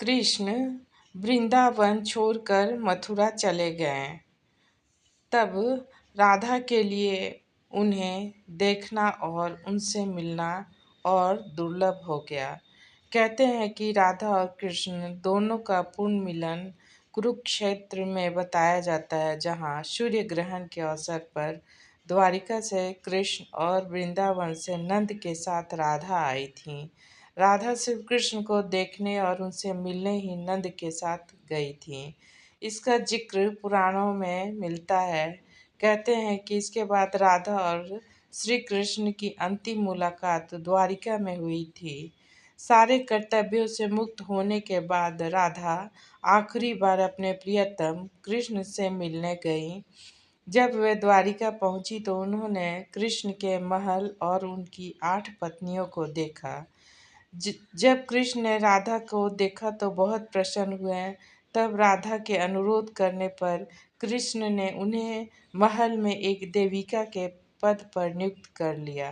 कृष्ण वृंदावन छोड़कर मथुरा चले गए। तब राधा के लिए उन्हें देखना और उनसे मिलना और दुर्लभ हो गया। कहते हैं कि राधा और कृष्ण दोनों का पूर्ण मिलन कुरुक्षेत्र में बताया जाता है, जहाँ सूर्य ग्रहण के अवसर पर द्वारिका से कृष्ण और वृंदावन से नंद के साथ राधा आई थी। राधा सिर्फ कृष्ण को देखने और उनसे मिलने ही नंद के साथ गई थी। इसका जिक्र पुराणों में मिलता है। कहते हैं कि इसके बाद राधा और श्री कृष्ण की अंतिम मुलाकात द्वारिका में हुई थी। सारे कर्तव्यों से मुक्त होने के बाद राधा आखिरी बार अपने प्रियतम कृष्ण से मिलने गई। जब वे द्वारिका पहुंची तो उन्होंने कृष्ण के महल और उनकी 8 पत्नियों को देखा। जब कृष्ण ने राधा को देखा तो बहुत प्रसन्न हुए। तब राधा के अनुरोध करने पर कृष्ण ने उन्हें महल में एक देविका के पद पर नियुक्त कर लिया।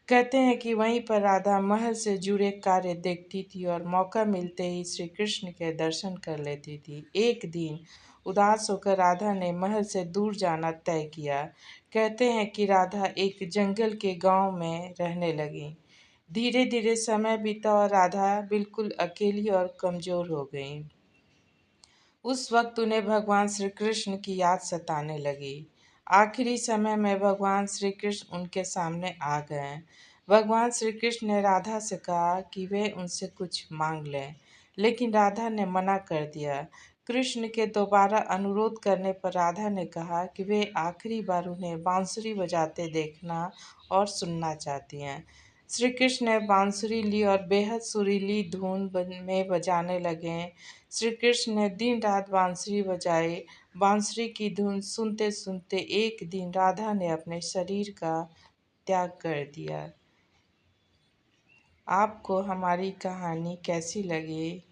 कहते हैं कि वहीं पर राधा महल से जुड़े कार्य देखती थी और मौका मिलते ही श्री कृष्ण के दर्शन कर लेती थी। एक दिन उदास होकर राधा ने महल से दूर जाना तय किया। कहते हैं कि राधा एक जंगल के गांव में रहने लगी। धीरे धीरे समय बीता और राधा बिल्कुल अकेली और कमजोर हो गई। उस वक्त उन्हें भगवान श्री कृष्ण की याद सताने लगी। आखिरी समय में भगवान श्री कृष्ण उनके सामने आ गए। भगवान श्री कृष्ण ने राधा से कहा कि वे उनसे कुछ मांग लें, लेकिन राधा ने मना कर दिया। कृष्ण के दोबारा अनुरोध करने पर राधा ने कहा कि वे आखिरी बार उन्हें बांसुरी बजाते देखना और सुनना चाहती हैं। श्री कृष्ण ने बांसुरी ली और बेहद सुरीली धुन में बजाने लगे। श्री कृष्ण ने दिन रात बांसुरी बजाई। बांसुरी की धुन सुनते सुनते एक दिन राधा ने अपने शरीर का त्याग कर दिया। आपको हमारी कहानी कैसी लगी?